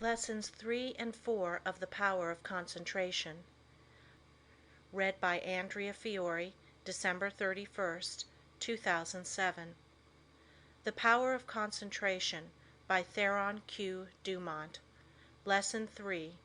Lessons 3 and 4 of The Power of Concentration. Read by Andrea Fiore, December 31st, 2007. The Power of Concentration by Theron Q. Dumont. Lesson 3.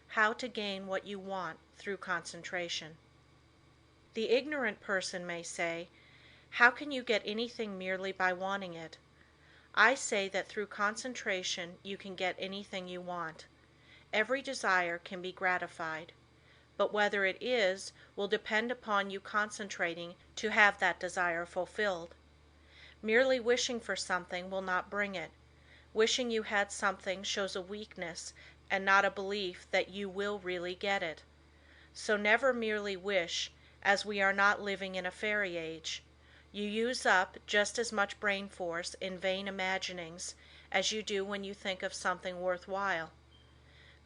How to Gain What You Want Through Concentration. The ignorant person may say, "How can you get anything merely by wanting it?" I say that through concentration you can get anything you want. Every desire can be gratified. But whether it is will depend upon you concentrating to have that desire fulfilled. Merely wishing for something will not bring it. Wishing you had something shows a weakness and not a belief that you will really get it. So never merely wish, as we are not living in a fairy age. You use up just as much brain force in vain imaginings as you do when you think of something worthwhile.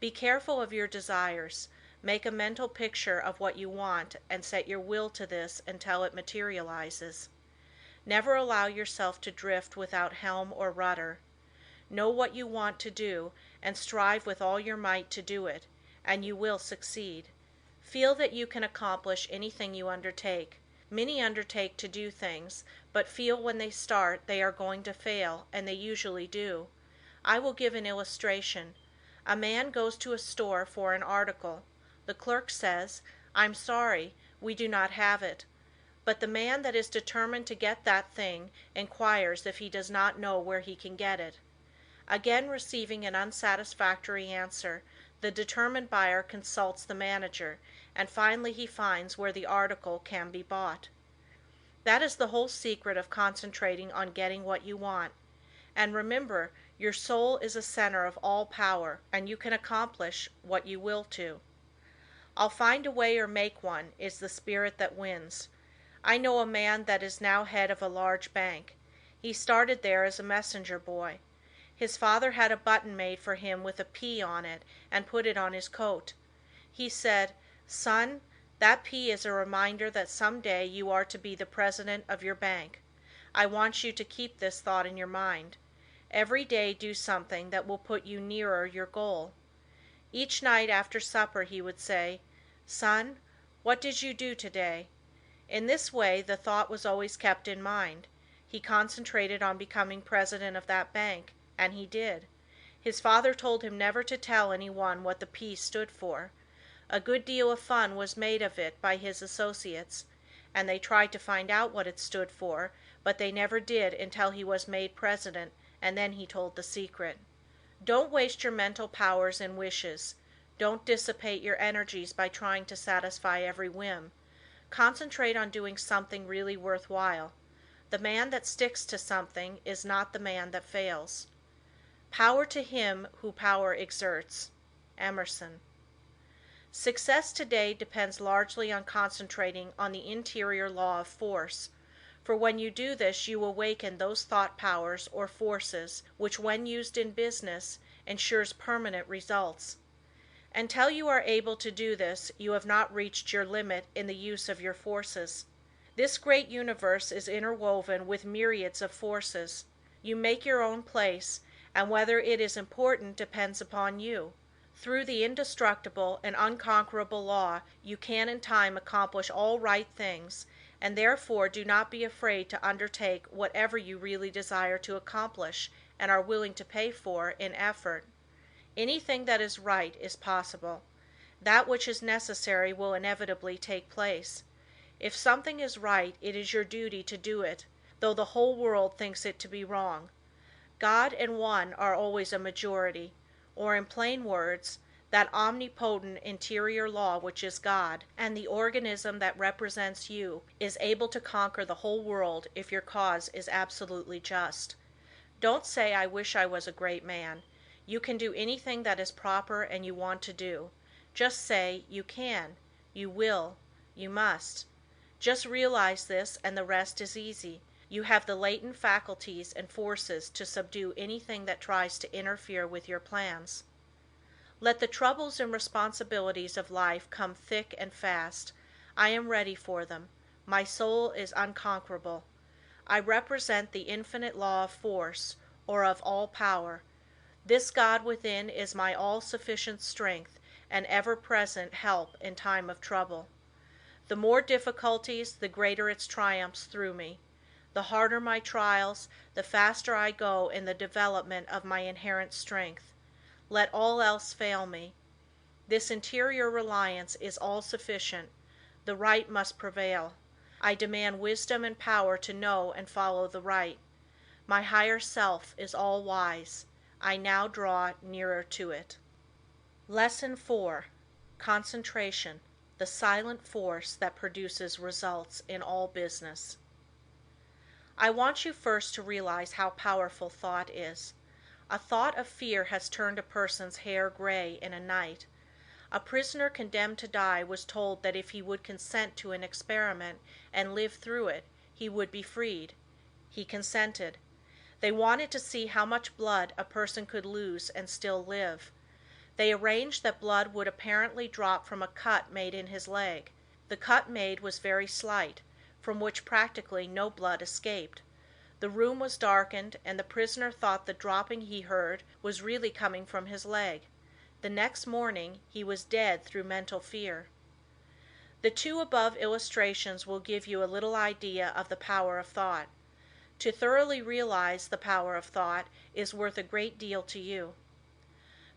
Be careful of your desires. Make a mental picture of what you want and set your will to this until it materializes. Never allow yourself to drift without helm or rudder. Know what you want to do and strive with all your might to do it, and you will succeed. Feel that you can accomplish anything you undertake. Many undertake to do things, but feel when they start they are going to fail, and they usually do. I will give an illustration. A man goes to a store for an article. The clerk says, "I'm sorry, we do not have it." But the man that is determined to get that thing inquires if he does not know where he can get it. Again receiving an unsatisfactory answer, the determined buyer consults the manager, and finally he finds where the article can be bought. That is the whole secret of concentrating on getting what you want. And remember, your soul is a center of all power, and you can accomplish what you will to. "I'll find a way or make one" is the spirit that wins. I know a man that is now head of a large bank. He started there as a messenger boy. His father had a button made for him with a P on it and put it on his coat. He said, "Son, that P is a reminder that some day you are to be the president of your bank. I want you to keep this thought in your mind. Every day do something that will put you nearer your goal." Each night after supper he would say, "Son, what did you do today?" In this way the thought was always kept in mind. He concentrated on becoming president of that bank, and he did. His father told him never to tell anyone what the P stood for. A good deal of fun was made of it by his associates, and they tried to find out what it stood for, but they never did until he was made president, and then he told the secret. Don't waste your mental powers in wishes. Don't dissipate your energies by trying to satisfy every whim. Concentrate on doing something really worthwhile. The man that sticks to something is not the man that fails. Power to him who power exerts. Emerson. Success today depends largely on concentrating on the interior law of force, for when you do this you awaken those thought powers or forces which when used in business ensures permanent results. Until you are able to do this you have not reached your limit in the use of your forces. This great universe is interwoven with myriads of forces. You make your own place, and whether it is important depends upon you. Through the indestructible and unconquerable law you can in time accomplish all right things, and therefore do not be afraid to undertake whatever you really desire to accomplish and are willing to pay for in effort. Anything that is right is possible. That which is necessary will inevitably take place. If something is right it is your duty to do it, though the whole world thinks it to be wrong. God and one are always a majority, or in plain words, that omnipotent interior law which is God, and the organism that represents you, is able to conquer the whole world if your cause is absolutely just. Don't say, "I wish I was a great man." You can do anything that is proper and you want to do. Just say, "You can," "You will," "You must." Just realize this and the rest is easy. You have the latent faculties and forces to subdue anything that tries to interfere with your plans. Let the troubles and responsibilities of life come thick and fast. I am ready for them. My soul is unconquerable. I represent the infinite law of force, or of all power. This God within is my all-sufficient strength and ever-present help in time of trouble. The more difficulties, the greater its triumphs through me. The harder my trials, the faster I go in the development of my inherent strength. Let all else fail me. This interior reliance is all-sufficient. The right must prevail. I demand wisdom and power to know and follow the right. My higher self is all-wise. I now draw nearer to it. Lesson 4. Concentration, the silent force that produces results in all business. I want you first to realize how powerful thought is. A thought of fear has turned a person's hair gray in a night. A prisoner condemned to die was told that if he would consent to an experiment and live through it, he would be freed. He consented. They wanted to see how much blood a person could lose and still live. They arranged that blood would apparently drop from a cut made in his leg. The cut made was very slight, from which practically no blood escaped. The room was darkened, and the prisoner thought the dropping he heard was really coming from his leg. The next morning he was dead through mental fear. The two above illustrations will give you a little idea of the power of thought. To thoroughly realize the power of thought is worth a great deal to you.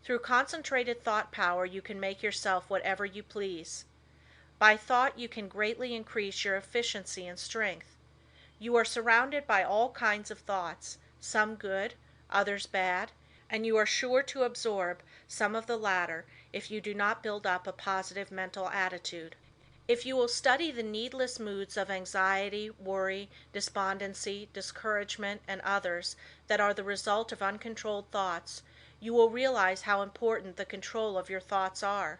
Through concentrated thought power you can make yourself whatever you please. By thought you can greatly increase your efficiency and strength. You are surrounded by all kinds of thoughts, some good, others bad, and you are sure to absorb some of the latter if you do not build up a positive mental attitude. If you will study the needless moods of anxiety, worry, despondency, discouragement, and others that are the result of uncontrolled thoughts, you will realize how important the control of your thoughts are.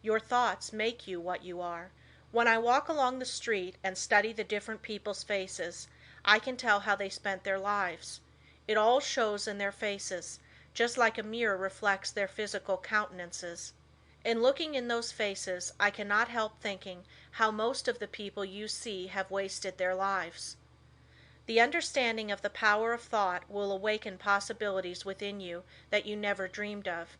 Your thoughts make you what you are. When I walk along the street and study the different people's faces, I can tell how they spent their lives. It all shows in their faces, just like a mirror reflects their physical countenances. In looking in those faces, I cannot help thinking how most of the people you see have wasted their lives. The understanding of the power of thought will awaken possibilities within you that you never dreamed of.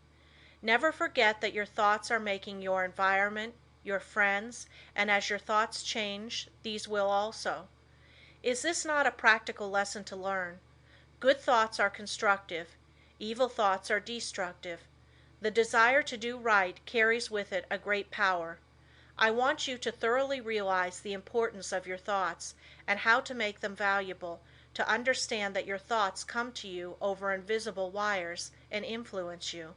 Never forget that your thoughts are making your environment, your friends, and as your thoughts change, these will also. Is this not a practical lesson to learn? Good thoughts are constructive. Evil thoughts are destructive. The desire to do right carries with it a great power. I want you to thoroughly realize the importance of your thoughts and how to make them valuable, to understand that your thoughts come to you over invisible wires and influence you.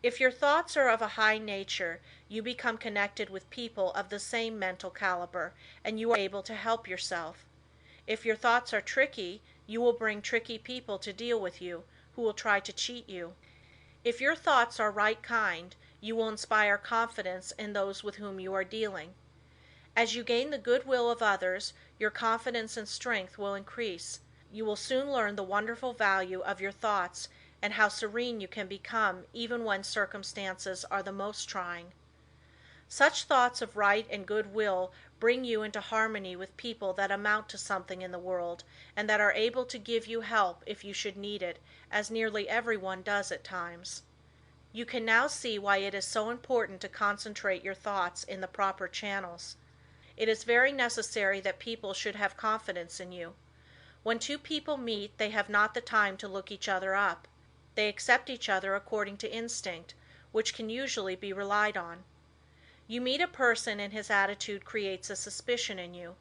If your thoughts are of a high nature, you become connected with people of the same mental caliber, and you are able to help yourself. If your thoughts are tricky, you will bring tricky people to deal with you, who will try to cheat you. If your thoughts are right kind, you will inspire confidence in those with whom you are dealing. As you gain the goodwill of others, your confidence and strength will increase. You will soon learn the wonderful value of your thoughts and how serene you can become even when circumstances are the most trying. Such thoughts of right and goodwill bring you into harmony with people that amount to something in the world and that are able to give you help if you should need it, as nearly everyone does at times. You can now see why it is so important to concentrate your thoughts in the proper channels. It is very necessary that people should have confidence in you. When two people meet, they have not the time to look each other up. They accept each other according to instinct, which can usually be relied on. You meet a person and his attitude creates a suspicion in you.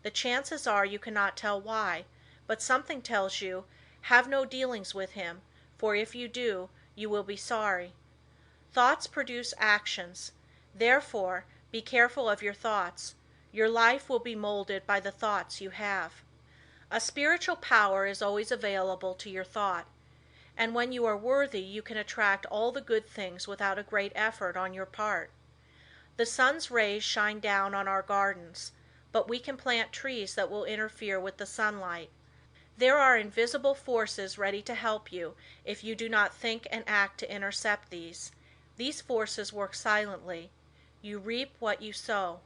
The chances are you cannot tell why, but something tells you, have no dealings with him, for if you do, you will be sorry. Thoughts produce actions. Therefore, be careful of your thoughts. Your life will be molded by the thoughts you have. A spiritual power is always available to your thought, and when you are worthy you can attract all the good things without a great effort on your part. The sun's rays shine down on our gardens, but we can plant trees that will interfere with the sunlight. There are invisible forces ready to help you if you do not think and act to intercept these. These forces work silently. You reap what you sow.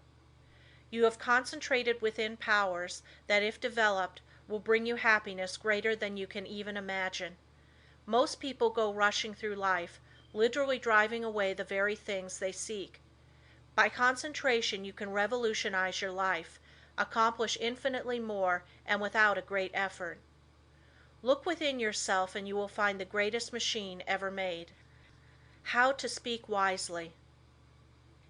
You have concentrated within powers that, if developed, will bring you happiness greater than you can even imagine. Most people go rushing through life, literally driving away the very things they seek. By concentration you can revolutionize your life, accomplish infinitely more and without a great effort. Look within yourself and you will find the greatest machine ever made. How to speak wisely.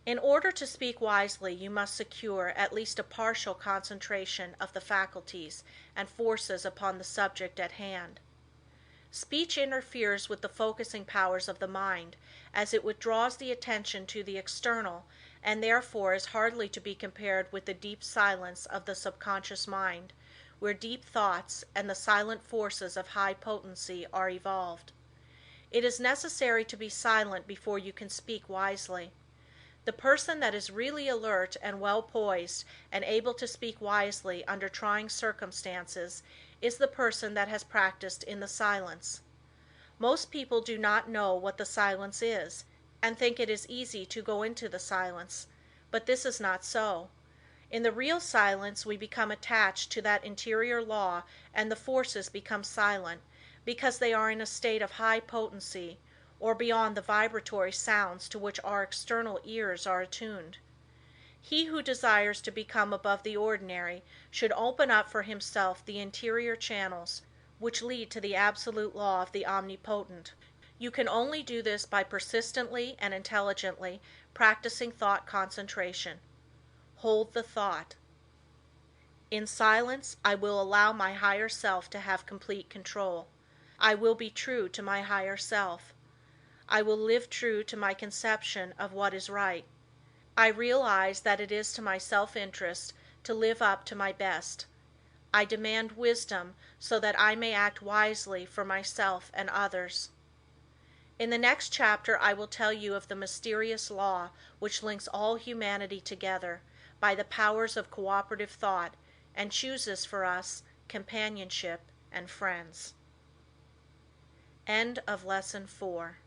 In order to speak wisely you must secure at least a partial concentration of the faculties and forces upon the subject at hand. Speech interferes with the focusing powers of the mind, as it withdraws the attention to the external and therefore is hardly to be compared with the deep silence of the subconscious mind, where deep thoughts and the silent forces of high potency are evolved. It is necessary to be silent before you can speak wisely. The person that is really alert and well poised and able to speak wisely under trying circumstances is the person that has practiced in the silence. Most people do not know what the silence is, and think it is easy to go into the silence, but this is not so. In the real silence we become attached to that interior law and the forces become silent, because they are in a state of high potency, or beyond the vibratory sounds to which our external ears are attuned. He who desires to become above the ordinary should open up for himself the interior channels which lead to the absolute law of the Omnipotent. You can only do this by persistently and intelligently practicing thought concentration. Hold the thought. In silence, I will allow my higher self to have complete control. I will be true to my higher self. I will live true to my conception of what is right. I realize that it is to my self-interest to live up to my best. I demand wisdom so that I may act wisely for myself and others. In the next chapter I will tell you of the mysterious law which links all humanity together by the powers of cooperative thought and chooses for us companionship and friends. End of Lesson 4.